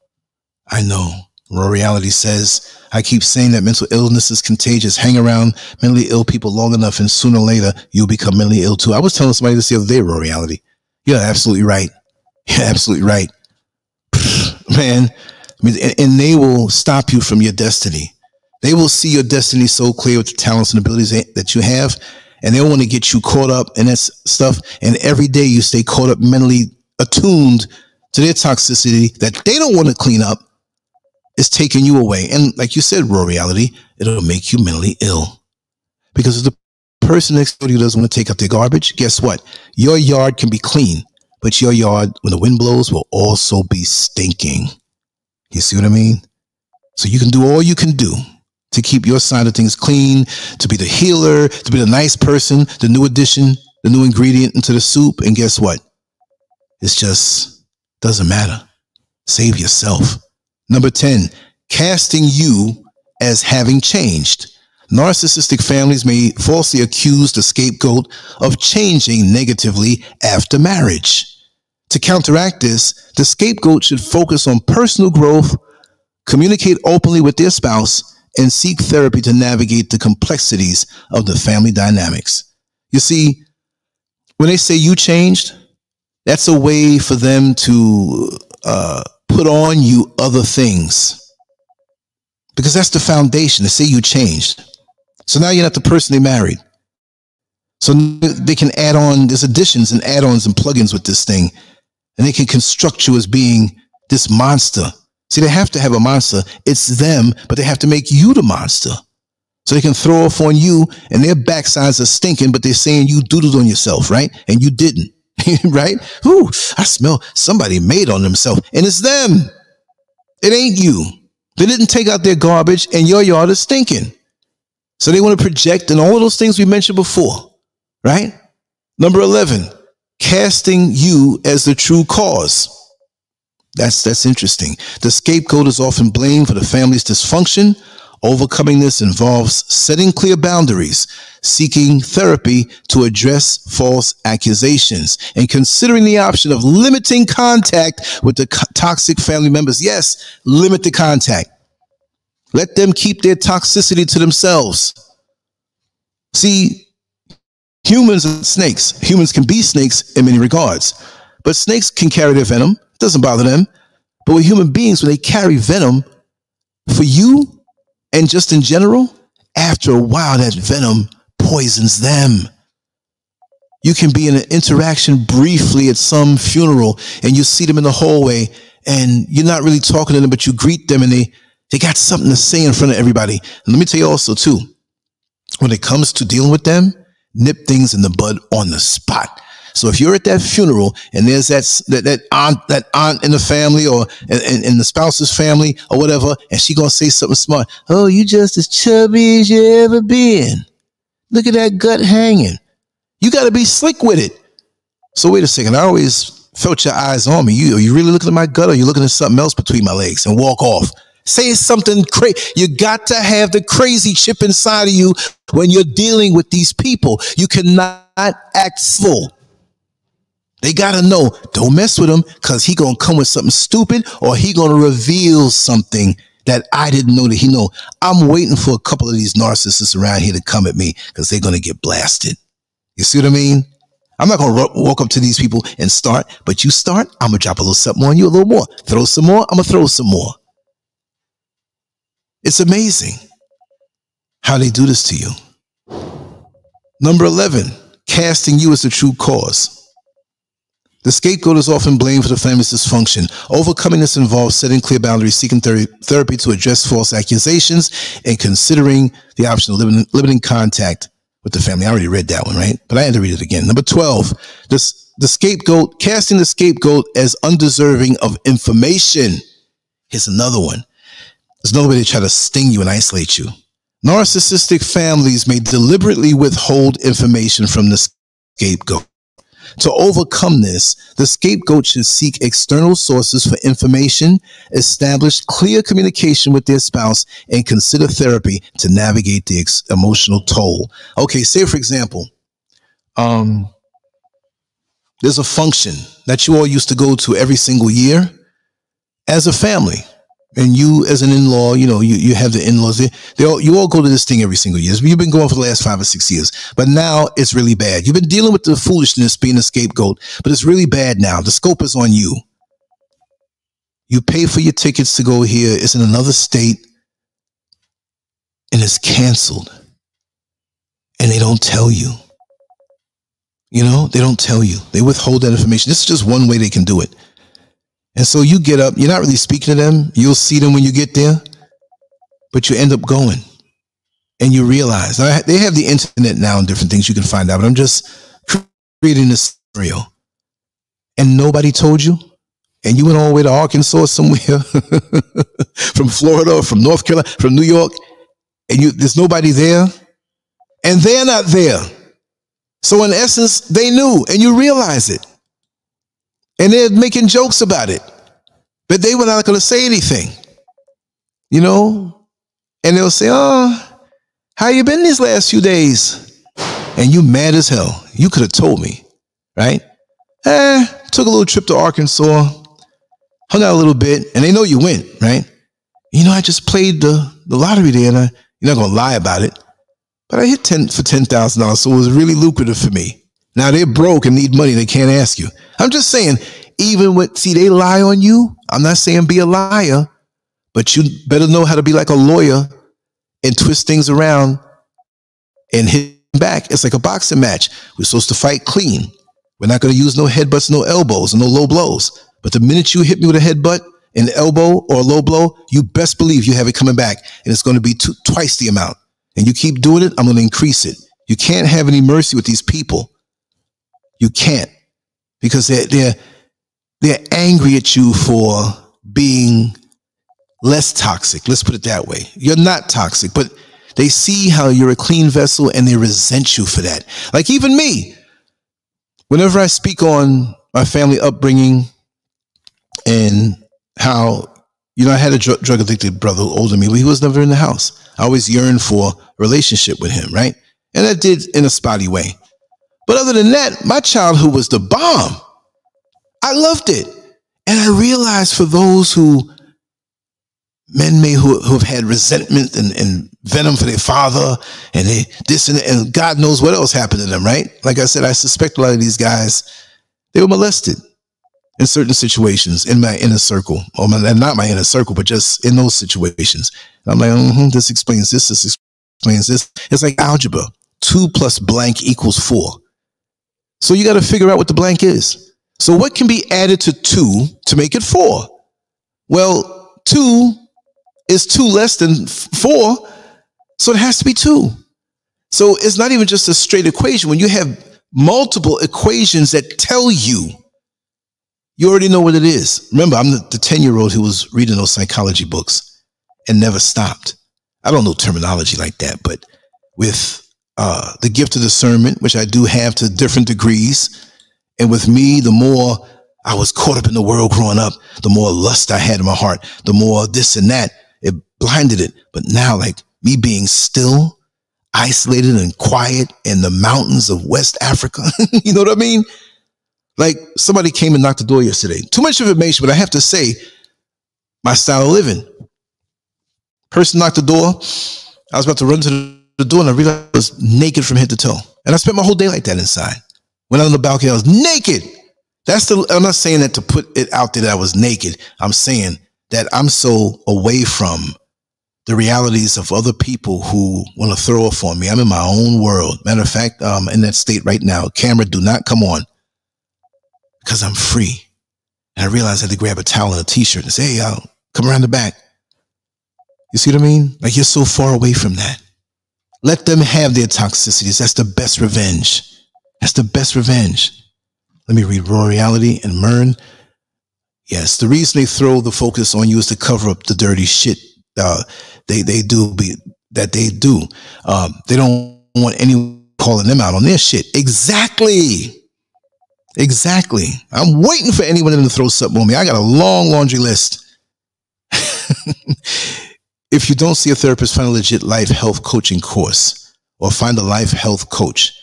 Raw Reality says, I keep saying that mental illness is contagious. Hang around mentally ill people long enough and sooner or later you'll become mentally ill too. I was telling somebody this the other day, Raw Reality. You're absolutely right. You're absolutely right. Man, I mean, and they will stop you from your destiny. They will see your destiny so clear with the talents and abilities that you have, and they want to get you caught up in that stuff. And every day you stay caught up, mentally attuned to their toxicity that they don't want to clean up. Is taking you away. And like you said, Raw Reality, it'll make you mentally ill. Because if the person next door to you doesn't want to take out their garbage, guess what? Your yard can be clean, but your yard, when the wind blows, will also be stinking. You see what I mean? So you can do all you can do to keep your side of things clean, to be the healer, to be the nice person, the new addition, the new ingredient into the soup. And guess what? It's just doesn't matter. Save yourself. Number 10, casting you as having changed. Narcissistic families may falsely accuse the scapegoat of changing negatively after marriage. To counteract this, the scapegoat should focus on personal growth, communicate openly with their spouse, and seek therapy to navigate the complexities of the family dynamics. You see, when they say you changed, that's a way for them to put on you other things, because that's the foundation. They say you changed. So now you're not the person they married. So they can add on, there's additions and add-ons and plugins with this thing, and they can construct you as being this monster. See, they have to have a monster. It's them, but they have to make you the monster. So they can throw off on you, and their backsides are stinking, but they're saying you doodled on yourself, right? And you didn't. Right? Ooh, I smell somebody made on themselves, and it's them. It ain't you. They didn't take out their garbage, and your yard is stinking. So they want to project and all those things we mentioned before, right? Number 11, casting you as the true cause. That's interesting. The scapegoat is often blamed for the family's dysfunction. Overcoming this involves setting clear boundaries, seeking therapy to address false accusations, and considering the option of limiting contact with the toxic family members. Yes, limit the contact. Let them keep their toxicity to themselves. See, humans and snakes. Humans can be snakes in many regards, but snakes can carry their venom. It doesn't bother them. But with human beings, when they carry venom for you, and just in general, after a while, that venom poisons them. You can be in an interaction briefly at some funeral, and you see them in the hallway, and you're not really talking to them, but you greet them, and they got something to say in front of everybody. And let me tell you also, too, when it comes to dealing with them, nip things in the bud on the spot. So if you're at that funeral and there's that aunt in the family or in the spouse's family or whatever, and she gonna say something smart. Oh, you just as chubby as you ever been. Look at that gut hanging. You got to be slick with it. So wait a second. I always felt your eyes on me. Are you really looking at my gut, or are you looking at something else between my legs? And walk off. Say something crazy. You got to have the crazy chip inside of you when you're dealing with these people. You cannot act full. They got to know, don't mess with him, because he going to come with something stupid, or he going to reveal something that I didn't know that he know. I'm waiting for a couple of these narcissists around here to come at me, because they're going to get blasted. You see what I mean? I'm not going to walk up to these people and start, but you start, I'm going to drop a little something on you, a little more. Throw some more, I'm going to throw some more. It's amazing how they do this to you. Number 11, casting you as the true cause. The scapegoat is often blamed for the family's dysfunction. Overcoming this involves setting clear boundaries, seeking therapy to address false accusations, and considering the option of limiting contact with the family. I already read that one, right? But I had to read it again. Number 12, the scapegoat, casting the scapegoat as undeserving of information. Here's another one. There's no way to try to sting you and isolate you. Narcissistic families may deliberately withhold information from the scapegoat. To overcome this, the scapegoat should seek external sources for information, establish clear communication with their spouse, and consider therapy to navigate the emotional toll. Okay, say for example, there's a function that you all used to go to every single year as a family. And you as an in-law, you know, you have the in-laws. You all go to this thing every single year. You've been going for the last 5 or 6 years. But now it's really bad. You've been dealing with the foolishness being a scapegoat, but it's really bad now. The scope is on you. You pay for your tickets to go here. It's in another state. And it's canceled. And they don't tell you. You know, they don't tell you. They withhold that information. This is just one way they can do it. And so you get up, you're not really speaking to them. You'll see them when you get there, but you end up going and you realize they have the internet now and different things you can find out, but I'm just creating this scenario and nobody told you. And you went all the way to Arkansas somewhere from Florida or from North Carolina, from New York, and there's nobody there and they're not there. So in essence, they knew and you realize it. And they're making jokes about it, but they were not going to say anything, you know? And they'll say, oh, how you been these last few days? And you mad as hell. You could have told me, right? Took a little trip to Arkansas, hung out a little bit, and they know you went, right? You know, I just played the lottery there, and you're not going to lie about it, but I hit for $10,000, so it was really lucrative for me. Now they're broke and need money. They can't ask you. I'm just saying, even they lie on you. I'm not saying be a liar, but you better know how to be like a lawyer and twist things around and hit back. It's like a boxing match. We're supposed to fight clean. We're not going to use no headbutts, no elbows, and no low blows. But the minute you hit me with a headbutt, an elbow, or a low blow, you best believe you have it coming back, and it's going to be twice the amount. And you keep doing it, I'm going to increase it. You can't have any mercy with these people. You can't, because they're angry at you for being less toxic. Let's put it that way. You're not toxic, but they see how you're a clean vessel and they resent you for that. Like even me, whenever I speak on my family upbringing and how, you know, I had a drug addicted brother older than me, but he was never in the house. I always yearned for a relationship with him, right? And I did in a spotty way. But other than that, my childhood was the bomb. I loved it. And I realized for those men who have had resentment and venom for their father and and God knows what else happened to them, right? Like I said, I suspect a lot of these guys, they were molested in certain situations in my inner circle. Or not my inner circle, but just in those situations. And I'm like, this explains this explains this. It's like algebra. 2 plus blank equals 4. So you got to figure out what the blank is. So what can be added to 2 to make it 4? Well, 2 is 2 less than 4, so it has to be 2. So it's not even just a straight equation. When you have multiple equations that tell you, you already know what it is. Remember, I'm the 10-year-old who was reading those psychology books and never stopped. I don't know terminology like that, but with the gift of discernment, which I do have to different degrees. And with me, the more I was caught up in the world growing up, the more lust I had in my heart, the more this and that, it blinded it. But now, like me being still, isolated and quiet in the mountains of West Africa, you know what I mean? Like somebody came and knocked the door yesterday. Too much information, but I have to say my style of living. Person knocked the door. I was about to run to the door and I realized I was naked from head to toe. And I spent my whole day like that inside. Went out on the balcony, I was naked. I'm not saying that to put it out there that I was naked. I'm saying that I'm so away from the realities of other people who want to throw off on me. I'm in my own world. Matter of fact, I'm in that state right now. Camera, do not come on. Because I'm free. And I realized I had to grab a towel and a t-shirt and say, hey, I'll come around the back. You see what I mean? Like you're so far away from that. Let them have their toxicities. That's the best revenge. That's the best revenge. Let me read Raw Reality and Mern. Yes, the reason they throw the focus on you is to cover up the dirty shit they do that they do. They don't want anyone calling them out on their shit. Exactly. I'm waiting for anyone to throw something on me. I got a long laundry list. If you don't see a therapist, find a legit life health coaching course or find a life health coach.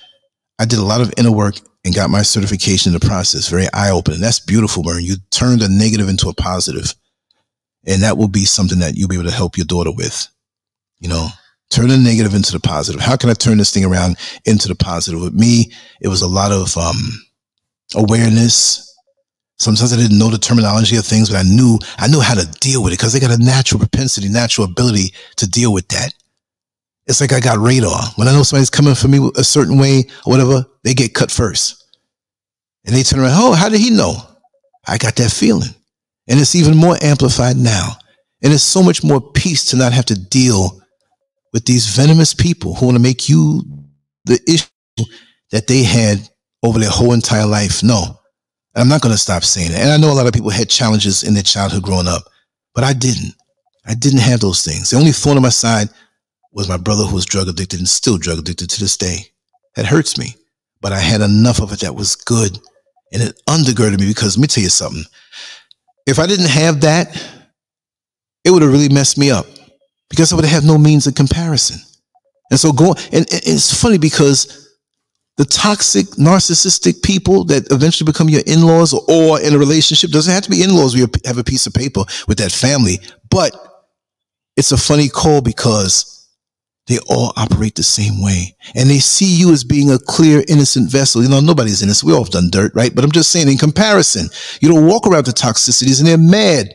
I did a lot of inner work and got my certification in the process. Very eye-opening. That's beautiful, Murray. You turned a negative into a positive. And that will be something that you'll be able to help your daughter with. You know, turn the negative into the positive. How can I turn this thing around into the positive? With me, it was a lot of awareness. Sometimes I didn't know the terminology of things, but I knew how to deal with it because they got a natural propensity, natural ability to deal with that. It's like I got radar. When I know somebody's coming for me a certain way or whatever, they get cut first. And they turn around, oh, how did he know? I got that feeling. And it's even more amplified now. And it's so much more peace to not have to deal with these venomous people who want to make you the issue that they had over their whole entire life. No. I'm not going to stop saying it. And I know a lot of people had challenges in their childhood growing up, but I didn't. I didn't have those things. The only thorn on my side was my brother who was drug addicted and still drug addicted to this day. That hurts me, but I had enough of it that was good. And it undergirded me because let me tell you something. If I didn't have that, it would have really messed me up because I would have had no means of comparison. And so and it's funny because the toxic, narcissistic people that eventually become your in-laws or in a relationship, doesn't have to be in-laws where you have a piece of paper with that family, but it's a funny call because they all operate the same way. And they see you as being a clear, innocent vessel. You know, nobody's innocent. We all have done dirt, right? But I'm just saying in comparison, you don't walk around the toxicities and they're mad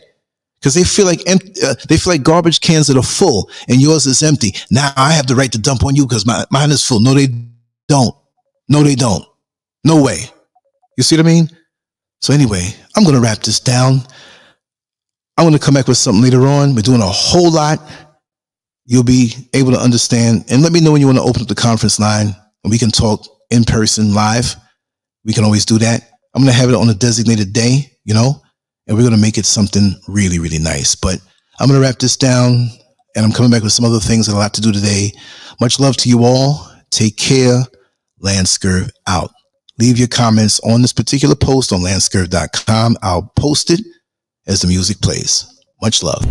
because they feel like garbage cans that are full and yours is empty. Now I have the right to dump on you because mine is full. No, they don't. No, they don't. No way. You see what I mean? So anyway, I'm going to wrap this down. I'm going to come back with something later on. We're doing a whole lot. You'll be able to understand. And let me know when you want to open up the conference line and we can talk in person live. We can always do that. I'm going to have it on a designated day, you know, and we're going to make it something really, really nice. But I'm going to wrap this down and I'm coming back with some other things that I have to do today. Much love to you all. Take care. LanceScurv out. Leave your comments on this particular post on LanceScurv.com. I'll post it as the music plays. Much love.